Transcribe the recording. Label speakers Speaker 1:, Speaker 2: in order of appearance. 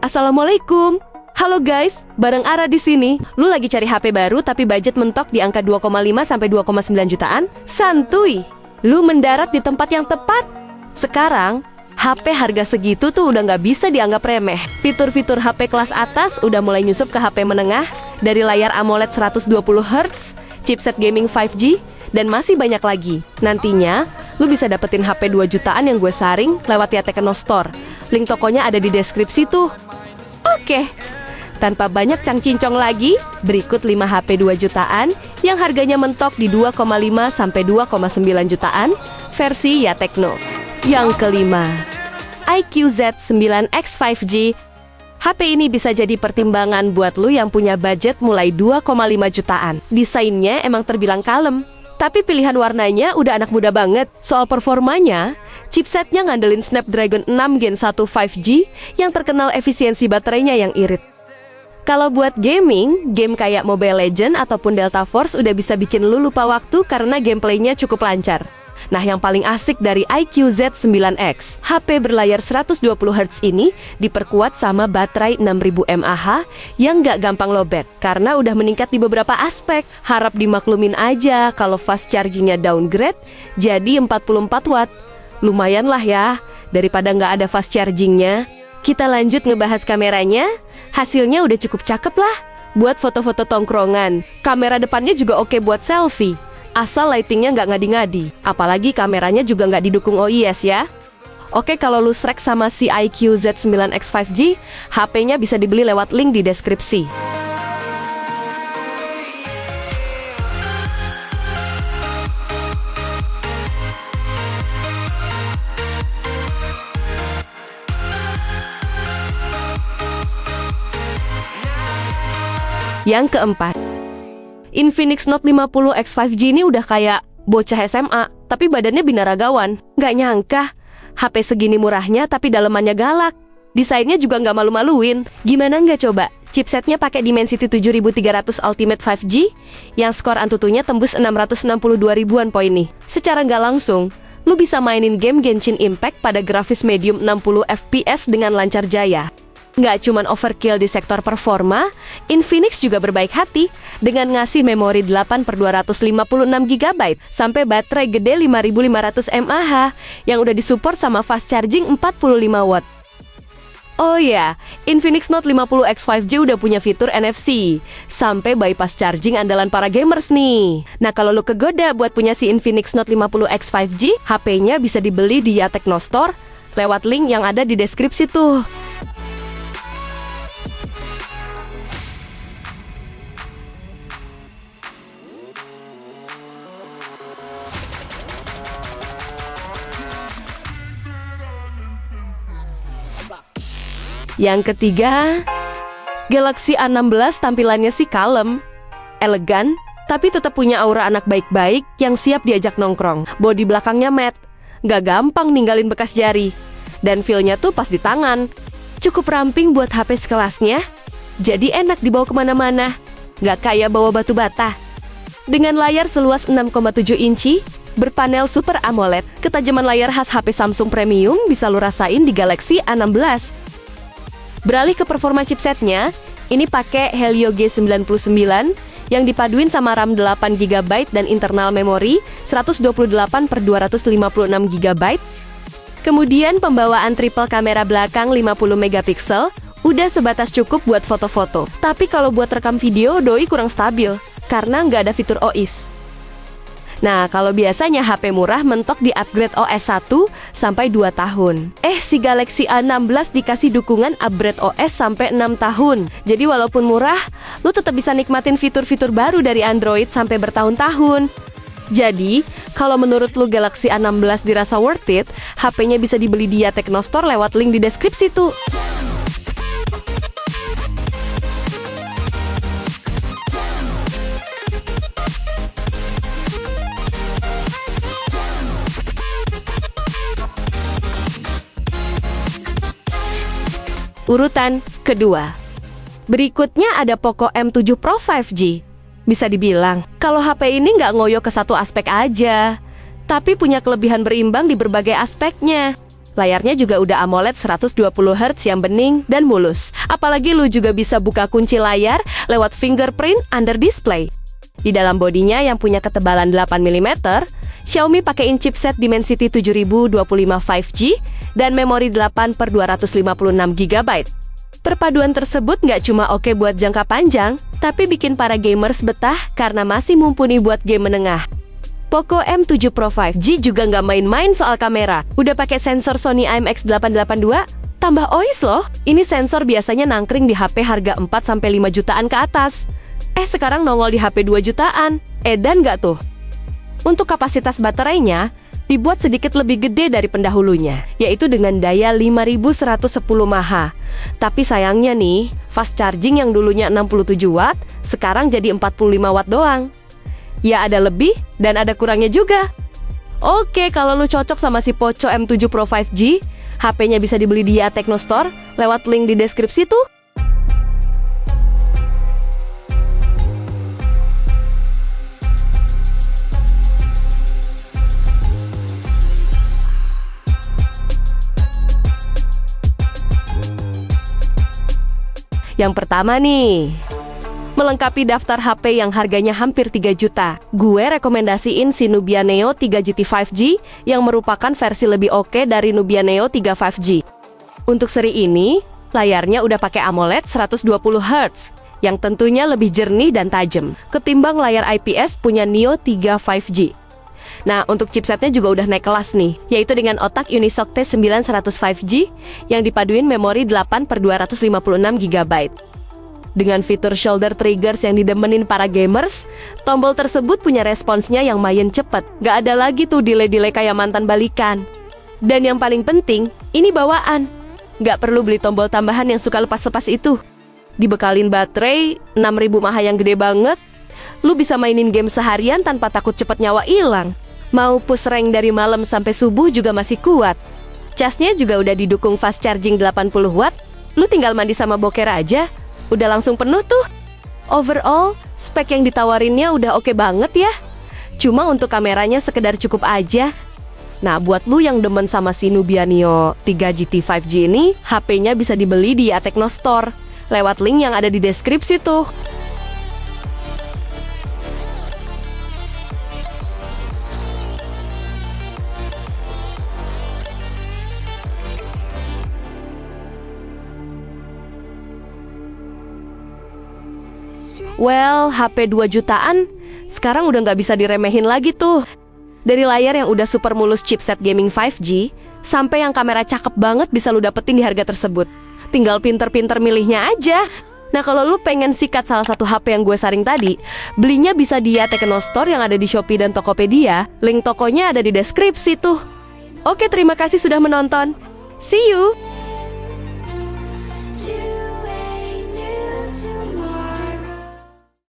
Speaker 1: Assalamualaikum. Halo guys, bareng Ara di sini. Lu lagi cari HP baru tapi budget mentok di angka 2,5 sampai 2,9 jutaan? Santuy. Lu mendarat di tempat yang tepat. Sekarang, HP harga segitu tuh udah nggak bisa dianggap remeh. Fitur-fitur HP kelas atas udah mulai nyusup ke HP menengah, dari layar AMOLED 120Hz, chipset gaming 5G, dan masih banyak lagi. Nantinya, lu bisa dapetin HP 2 jutaan yang gue saring lewat Ya Tekno Store. Link tokonya ada di deskripsi tuh. Oke, tanpa banyak cang-cincong lagi, berikut 5 HP 2 jutaan yang harganya mentok di 2,5 sampai 2,9 jutaan versi Ya Tekno. Yang kelima, iQOO Z9X 5G. HP ini bisa jadi pertimbangan buat lu yang punya budget mulai 2,5 jutaan. Desainnya emang terbilang kalem, tapi pilihan warnanya udah anak muda banget. Soal performanya, chipsetnya ngandelin Snapdragon 6 Gen 1 5G yang terkenal efisiensi baterainya yang irit. Kalau buat gaming, game kayak Mobile Legends ataupun Delta Force udah bisa bikin lu lupa waktu karena gameplaynya cukup lancar. Nah, yang paling asik dari iQOO Z9X, HP berlayar 120Hz ini diperkuat sama baterai 6000 mAh yang nggak gampang lowbat karena udah meningkat di beberapa aspek. Harap dimaklumin aja kalau fast chargingnya downgrade jadi 44 watt. Lumayan lah ya, daripada nggak ada fast chargingnya. Kita lanjut ngebahas kameranya. Hasilnya udah cukup cakep lah buat foto-foto tongkrongan. Kamera depannya juga oke buat selfie, asal lightingnya nggak ngadi-ngadi. Apalagi kameranya juga nggak didukung OIS ya. Oke, kalau lu srek sama si iQOO Z9X 5G, HP-nya bisa dibeli lewat link di deskripsi. Yang keempat, Infinix Note 50X 5G ini udah kayak bocah SMA, tapi badannya binaragawan. Nggak nyangka, HP segini murahnya tapi dalemannya galak. Desainnya juga nggak malu-maluin. Gimana nggak coba? Chipsetnya pakai Dimensity 7300 Ultimate 5G, yang skor Antutunya tembus 662 ribuan poin nih. Secara nggak langsung, lu bisa mainin game Genshin Impact pada grafis medium 60 FPS dengan lancar jaya. Nggak cuman overkill di sektor performa, Infinix juga berbaik hati dengan ngasih memori 8/256 GB sampai baterai gede 5500 mAh yang udah disupport sama fast charging 45 watt. Oh ya, Infinix Note 50X 5G udah punya fitur NFC sampai bypass charging andalan para gamers nih. Nah, kalau lu kegoda buat punya si Infinix Note 50X 5G, HP-nya bisa dibeli di Ya Tekno Store lewat link yang ada di deskripsi tuh. Yang ketiga, Galaxy A16 tampilannya sih kalem, elegan, tapi tetap punya aura anak baik-baik yang siap diajak nongkrong. Bodi belakangnya matte, gak gampang ninggalin bekas jari, dan feel-nya tuh pas di tangan. Cukup ramping buat HP sekelasnya, jadi enak dibawa kemana-mana, gak kayak bawa batu bata. Dengan layar seluas 6,7 inci, berpanel Super AMOLED, ketajaman layar khas HP Samsung Premium bisa lu rasain di Galaxy A16. Beralih ke performa chipsetnya, ini pakai Helio G99 yang dipaduin sama RAM 8GB dan internal memori 128/256GB. Kemudian pembawaan triple kamera belakang 50MP, udah sebatas cukup buat foto-foto. Tapi kalau buat rekam video, doi kurang stabil karena nggak ada fitur OIS. Nah, kalau biasanya HP murah mentok di upgrade OS 1 sampai 2 tahun. Si Galaxy A16 dikasih dukungan upgrade OS sampai 6 tahun. Jadi walaupun murah, lu tetap bisa nikmatin fitur-fitur baru dari Android sampai bertahun-tahun. Jadi, kalau menurut lu Galaxy A16 dirasa worth it, HP-nya bisa dibeli di Ya Tekno Store lewat link di deskripsi tuh. Urutan kedua. Berikutnya ada Poco M7 Pro 5G. Bisa dibilang, kalau HP ini nggak ngoyo ke satu aspek aja, tapi punya kelebihan berimbang di berbagai aspeknya. Layarnya juga udah AMOLED 120Hz yang bening dan mulus. Apalagi lu juga bisa buka kunci layar lewat fingerprint under display. Di dalam bodinya yang punya ketebalan 8 mm, Xiaomi pakein chipset Dimensity 7025 5G dan memori 8/256 GB. Perpaduan tersebut nggak cuma oke buat jangka panjang, tapi bikin para gamers betah karena masih mumpuni buat game menengah. Poco M7 Pro 5G juga nggak main-main soal kamera. Udah pakai sensor Sony IMX882, tambah OIS loh. Ini sensor biasanya nangkring di HP harga 4-5 jutaan ke atas. Sekarang nongol di HP 2 jutaan. Edan nggak tuh? Untuk kapasitas baterainya, dibuat sedikit lebih gede dari pendahulunya, yaitu dengan daya 5110 mAh. Tapi sayangnya nih, fast charging yang dulunya 67 watt, sekarang jadi 45 watt doang. Ya ada lebih dan ada kurangnya juga. Oke, kalau lu cocok sama si Poco M7 Pro 5G, HP-nya bisa dibeli di Techno Store lewat link di deskripsi tuh. Yang pertama nih, melengkapi daftar HP yang harganya hampir 3 juta. Gue rekomendasiin si Nubia Neo 3 GT 5G yang merupakan versi lebih oke dari Nubia Neo 3 5G. Untuk seri ini, layarnya udah pakai AMOLED 120Hz yang tentunya lebih jernih dan tajam ketimbang layar IPS punya Neo 3 5G. Nah, untuk chipsetnya juga udah naik kelas nih, yaitu dengan otak Unisoc T9100 5G yang dipaduin memori 8/256 GB. Dengan fitur shoulder triggers yang didemenin para gamers, tombol tersebut punya responsnya yang mayen cepet. Gak ada lagi tuh delay-delay kayak mantan balikan. Dan yang paling penting, ini bawaan. Gak perlu beli tombol tambahan yang suka lepas-lepas itu. Dibekalin baterai 6000 mAh yang gede banget, lu bisa mainin game seharian tanpa takut cepet nyawa hilang. Mau push rank dari malam sampai subuh juga masih kuat. Casnya juga udah didukung fast charging 80 watt. Lu tinggal mandi sama boker aja, udah langsung penuh tuh. Overall, spek yang ditawarinnya udah oke banget ya. Cuma untuk kameranya sekedar cukup aja. Nah, buat lu yang demen sama si Nubia Neo 3 GT 5G ini, HP-nya bisa dibeli di Techno Store lewat link yang ada di deskripsi tuh. Well, HP 2 jutaan sekarang udah nggak bisa diremehin lagi tuh. Dari layar yang udah super mulus chipset gaming 5G, sampai yang kamera cakep banget bisa lu dapetin di harga tersebut. Tinggal pinter-pinter milihnya aja. Nah, kalau lu pengen sikat salah satu HP yang gue saring tadi, belinya bisa di Techno Store yang ada di Shopee dan Tokopedia. Link tokonya ada di deskripsi tuh. Oke, terima kasih sudah menonton. See you!